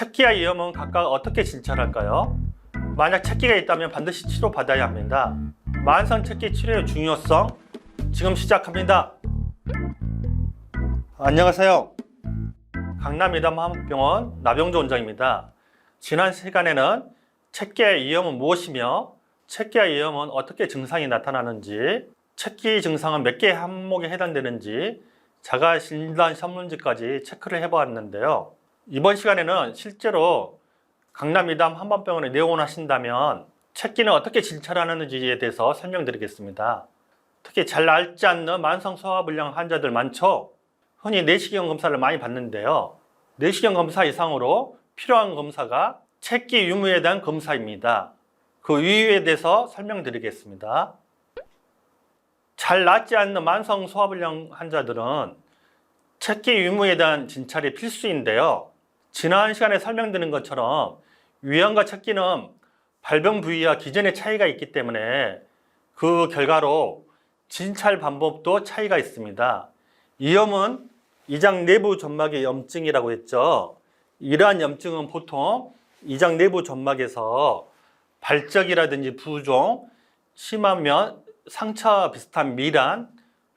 책기와 이염은 각각 어떻게 진찰할까요? 만약 책기가 있다면 반드시 치료받아야 합니다. 만성 책기 치료의 중요성 지금 시작합니다. 안녕하세요. 강남 이담한병원 나병조 원장입니다. 지난 시간에는 책기와 이염은 무엇이며 책기와 이염은 어떻게 증상이 나타나는지, 책기 증상은 몇 개의 항목에 해당되는지 자가진단 전문지까지 체크를 해보았는데요. 이번 시간에는 실제로 강남 이담 한방병원에 내원하신다면 책기는 어떻게 진찰하는지에 대해서 설명드리겠습니다. 특히 잘 앓지 않는 만성 소화불량 환자들 많죠? 흔히 내시경 검사를 많이 받는데요. 내시경 검사 이상으로 필요한 검사가 책기 유무에 대한 검사입니다. 그 이유에 대해서 설명드리겠습니다. 잘 낫지 않는 만성 소화불량 환자들은 책기 유무에 대한 진찰이 필수인데요. 지난 시간에 설명드린 것처럼 위염과 책기는 발병 부위와 기전의 차이가 있기 때문에 그 결과로 진찰 방법도 차이가 있습니다. 이염은 이장 내부 점막의 염증이라고 했죠. 이러한 염증은 보통 이장 내부 점막에서 발적이라든지 부종, 심하면 상처 비슷한 미란,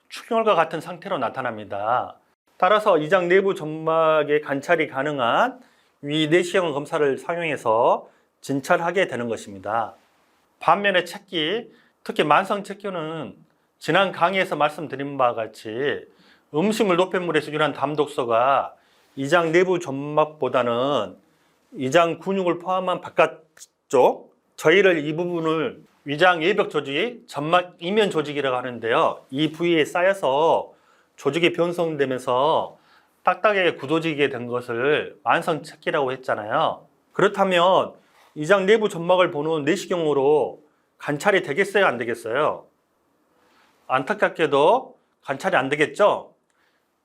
출혈과 같은 상태로 나타납니다. 따라서 이장 내부 점막의 관찰이 가능한 위 내시경 검사를 사용해서 진찰하게 되는 것입니다. 반면에 책기, 특히 만성 책기는 지난 강의에서 말씀드린 바와 같이 음식물 노폐물에서 유래한 담독소가 이장 내부 점막보다는 이장 근육을 포함한 바깥쪽, 저희를 이 부분을 위장 외벽 조직, 점막 이면 조직이라고 하는데요. 이 부위에 쌓여서 조직이 변성되면서 딱딱하게 굳어지게 된 것을 만성 책기라고 했잖아요. 그렇다면 이장 내부 점막을 보는 내시경으로 관찰이 되겠어요, 안 되겠어요? 안타깝게도 관찰이 안 되겠죠?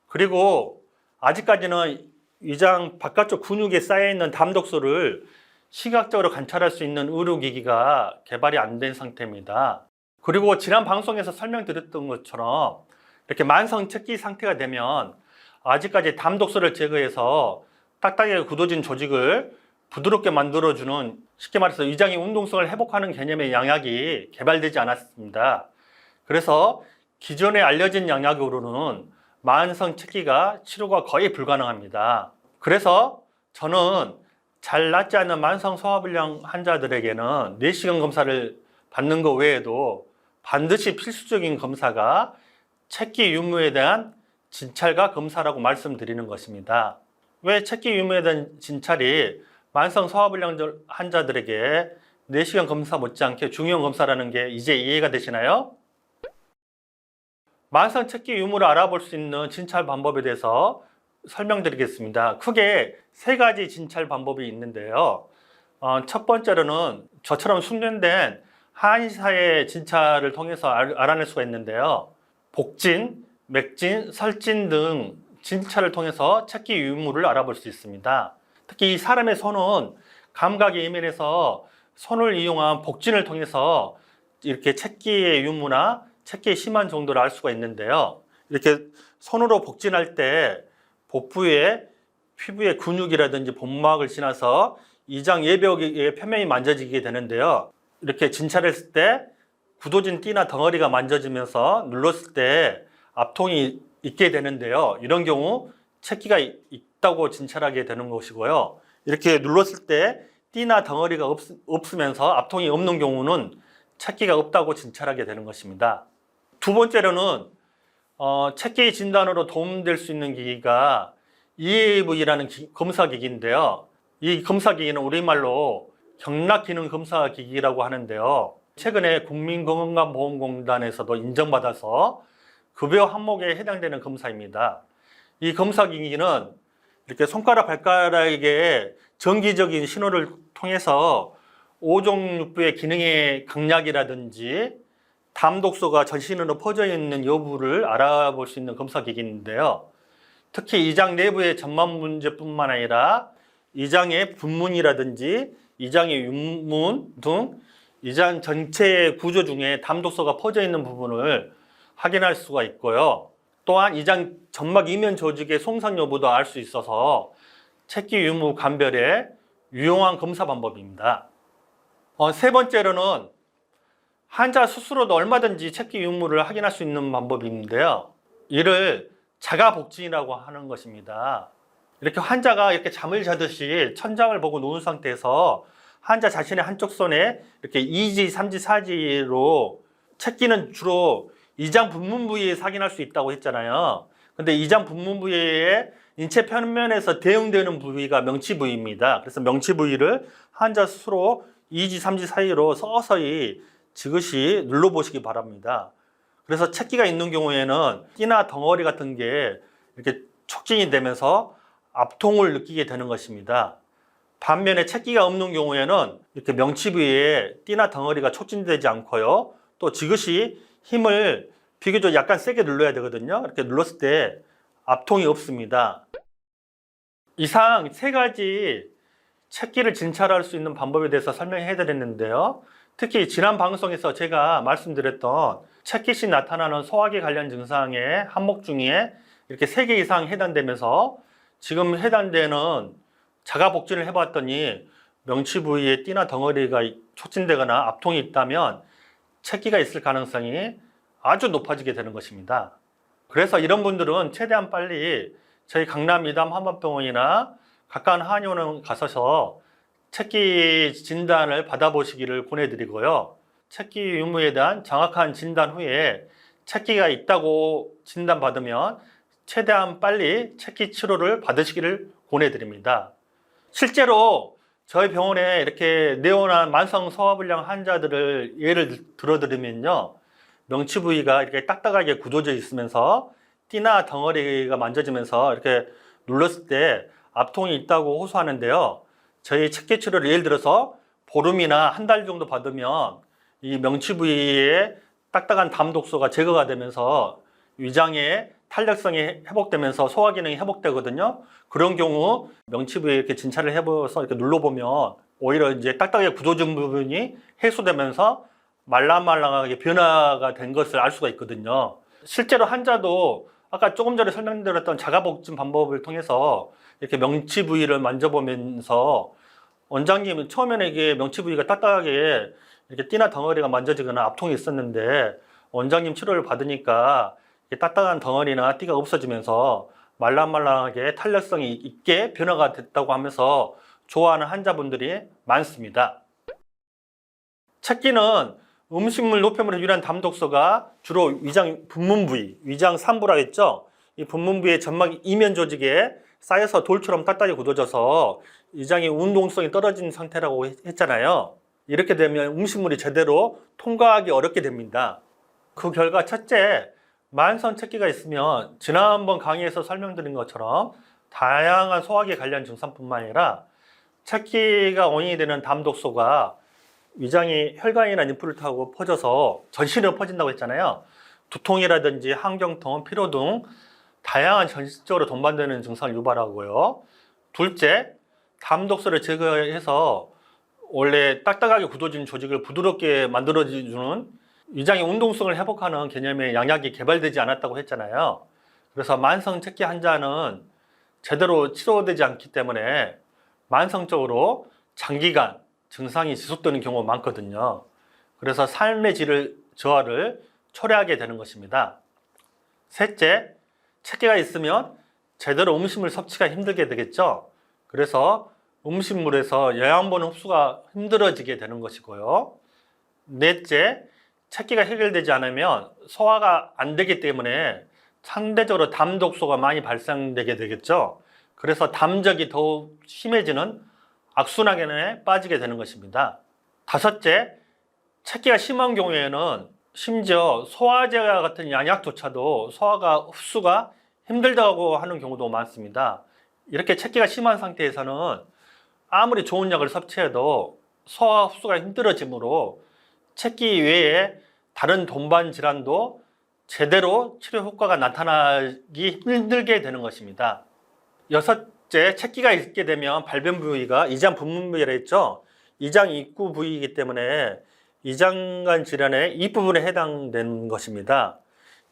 그리고 아직까지는 위장 바깥쪽 근육에 쌓여있는 담독소를 시각적으로 관찰할 수 있는 의료기기가 개발이 안 된 상태입니다. 그리고 지난 방송에서 설명드렸던 것처럼 이렇게 만성 책기 상태가 되면 아직까지 담독소를 제거해서 딱딱하게 굳어진 조직을 부드럽게 만들어주는, 쉽게 말해서 위장의 운동성을 회복하는 개념의 양약이 개발되지 않았습니다. 그래서 기존에 알려진 양약으로는 만성 책기가 치료가 거의 불가능합니다. 그래서 저는 잘 낫지 않는 만성 소화불량 환자들에게는 내시경 검사를 받는 것 외에도 반드시 필수적인 검사가 책기 유무에 대한 진찰과 검사라고 말씀드리는 것입니다. 왜 책기 유무에 대한 진찰이 만성 소화불량 환자들에게 내시경 검사 못지않게 중요한 검사라는 게 이제 이해가 되시나요? 만성 책기 유무를 알아볼 수 있는 진찰 방법에 대해서 설명드리겠습니다. 크게 세 가지 진찰 방법이 있는데요. 첫 번째로는 저처럼 숙련된 한의사의 진찰을 통해서 알아낼 수가 있는데요. 복진, 맥진, 설진 등 진찰을 통해서 책기 유무를 알아볼 수 있습니다. 특히 이 사람의 손은 감각이 예민해서 손을 이용한 복진을 통해서 이렇게 책기의 유무나 책기의 심한 정도를 알 수가 있는데요. 이렇게 손으로 복진할 때 복부의 피부의 근육이라든지 복막을 지나서 이장 외벽의 표면이 만져지게 되는데요. 이렇게 진찰했을 때 굳어진 띠나 덩어리가 만져지면서 눌렀을 때 압통이 있게 되는데요. 이런 경우 책기가 있다고 진찰하게 되는 것이고요. 이렇게 눌렀을 때 띠나 덩어리가 없으면서 압통이 없는 경우는 책기가 없다고 진찰하게 되는 것입니다. 두 번째로는 책기 진단으로 도움될 수 있는 기기가 EAV라는 검사기기인데요. 이 검사기기는 우리말로 경락기능 검사기기라고 하는데요. 최근에 국민건강보험공단에서도 인정받아서 급여 항목에 해당되는 검사입니다. 이 검사기기는 이렇게 손가락, 발가락에 정기적인 신호를 통해서 오종육부의 기능의 강약이라든지 담독소가 전신으로 퍼져 있는 여부를 알아볼 수 있는 검사기기인데요. 특히 이장 내부의 점막 문제뿐만 아니라 이장의 분문이라든지 이장의 윤문 등 이장 전체의 구조 중에 담독소가 퍼져 있는 부분을 확인할 수가 있고요. 또한 이장 점막 이면 조직의 손상 여부도 알 수 있어서 책기 유무 감별에 유용한 검사 방법입니다. 세 번째로는 환자 스스로도 얼마든지 책기 유무를 확인할 수 있는 방법인데요. 이를 자가복진이라고 하는 것입니다. 이렇게 환자가 이렇게 잠을 자듯이 천장을 보고 누운 상태에서 환자 자신의 한쪽 손에 이렇게 2지, 3지, 4지로 책기는 주로 이장 분문 부위에 확인할 수 있다고 했잖아요. 근데 이장 분문 부위의 인체 표면에서 대응되는 부위가 명치 부위입니다. 그래서 명치 부위를 환자 스스로 2지, 3지 사이로 서서히 지그시 눌러보시기 바랍니다. 그래서 책기가 있는 경우에는 띠나 덩어리 같은 게 이렇게 촉진이 되면서 압통을 느끼게 되는 것입니다. 반면에 책기가 없는 경우에는 이렇게 명치 부위에 띠나 덩어리가 촉진되지 않고요. 또 지그시 힘을 비교적 약간 세게 눌러야 되거든요. 이렇게 눌렀을 때 압통이 없습니다. 이상 세 가지 책기를 진찰할 수 있는 방법에 대해서 설명해 드렸는데요. 특히 지난 방송에서 제가 말씀드렸던 책기 시 나타나는 소화기 관련 증상의 항목 중에 이렇게 3개 이상 해당되면서 지금 해당되는 자가복진을 해봤더니 명치 부위에 띠나 덩어리가 촉진되거나 압통이 있다면 책기가 있을 가능성이 아주 높아지게 되는 것입니다. 그래서 이런 분들은 최대한 빨리 저희 강남 이담 한방병원이나 가까운 한의원에 가셔서 책기 진단을 받아보시기를 권해드리고요. 책기 유무에 대한 정확한 진단 후에 책기가 있다고 진단받으면 최대한 빨리 책기 치료를 받으시기를 권해드립니다. 실제로 저희 병원에 이렇게 내원한 만성 소화불량 환자들을 예를 들어드리면요. 명치 부위가 이렇게 딱딱하게 굳어져 있으면서 띠나 덩어리가 만져지면서 이렇게 눌렀을 때 압통이 있다고 호소하는데요. 저희 책기 치료를 예를 들어서 보름이나 한 달 정도 받으면 이 명치 부위에 딱딱한 담독소가 제거가 되면서 위장의 탄력성이 회복되면서 소화 기능이 회복되거든요. 그런 경우 명치 부위에 이렇게 진찰을 해봐서 이렇게 눌러보면 오히려 이제 딱딱하게 굳어진 부분이 해소되면서 말랑말랑하게 변화가 된 것을 알 수가 있거든요. 실제로 환자도 아까 조금 전에 설명드렸던 자가복진 방법을 통해서 이렇게 명치 부위를 만져보면서 원장님은 처음에는 이게 명치 부위가 딱딱하게 이렇게 띠나 덩어리가 만져지거나 압통이 있었는데 원장님 치료를 받으니까 딱딱한 덩어리나 띠가 없어지면서 말랑말랑하게 탄력성이 있게 변화가 됐다고 하면서 좋아하는 환자분들이 많습니다. 책기는 음식물 노폐물에 유리한 담독소가 주로 위장 분문 부위, 위장 상부라 했죠. 이 분문 부위의 점막 이면 조직에 쌓여서 돌처럼 딱딱하게 굳어져서 위장의 운동성이 떨어진 상태라고 했잖아요. 이렇게 되면 음식물이 제대로 통과하기 어렵게 됩니다. 그 결과 첫째, 만성 책기가 있으면 지난번 강의에서 설명드린 것처럼 다양한 소화기 관련 증상뿐만 아니라 책기가 원인이 되는 담독소가 위장이 혈관이나 림프를 타고 퍼져서 전신으로 퍼진다고 했잖아요. 두통이라든지 항경통, 피로 등 다양한 전신적으로 동반되는 증상을 유발하고요. 둘째, 담독소를 제거해서 원래 딱딱하게 굳어진 조직을 부드럽게 만들어주는 위장의 운동성을 회복하는 개념의 양약이 개발되지 않았다고 했잖아요. 그래서 만성 책기 환자는 제대로 치료되지 않기 때문에 만성적으로 장기간 증상이 지속되는 경우가 많거든요. 그래서 삶의 질 저하를 초래하게 되는 것입니다. 셋째, 책기가 있으면 제대로 음식물 섭취가 힘들게 되겠죠. 그래서 음식물에서 영양분 흡수가 힘들어지게 되는 것이고요. 넷째, 책기가 해결되지 않으면 소화가 안 되기 때문에 상대적으로 담독소가 많이 발생되게 되겠죠. 그래서 담적이 더욱 심해지는 악순환에 빠지게 되는 것입니다. 다섯째, 책기가 심한 경우에는 심지어 소화제와 같은 양약조차도 소화가 흡수가 힘들다고 하는 경우도 많습니다. 이렇게 책기가 심한 상태에서는 아무리 좋은 약을 섭취해도 소화 흡수가 힘들어지므로 책기 외에 다른 동반 질환도 제대로 치료 효과가 나타나기 힘들게 되는 것입니다. 여섯째, 책기가 있게 되면 발변 부위가 이장 분문 부위라 했죠. 이장 입구 부위이기 때문에 이장관 질환의 이 부분에 해당되는 것입니다.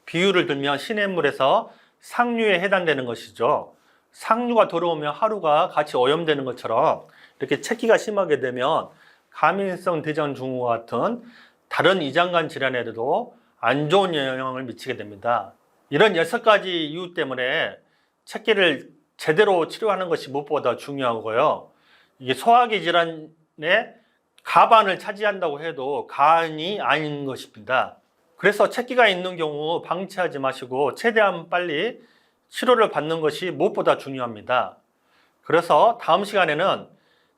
비유를 들면 시냇물에서 상류에 해당되는 것이죠. 상류가 들어오면 하루가 같이 오염되는 것처럼 이렇게 책기가 심하게 되면 가민성 대장 증후와 같은 다른 이장관 질환에도 안 좋은 영향을 미치게 됩니다. 이런 6가지 이유 때문에 책기를 제대로 치료하는 것이 무엇보다 중요하고요. 이게 소화기 질환의 가반을 차지한다고 해도 간이 아닌 것입니다. 그래서 책기가 있는 경우 방치하지 마시고 최대한 빨리 치료를 받는 것이 무엇보다 중요합니다. 그래서 다음 시간에는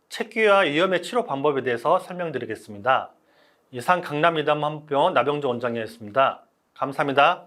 책기와 위염의 치료 방법에 대해서 설명드리겠습니다. 이상 강남이담 한병원 나병조 원장이었습니다. 감사합니다.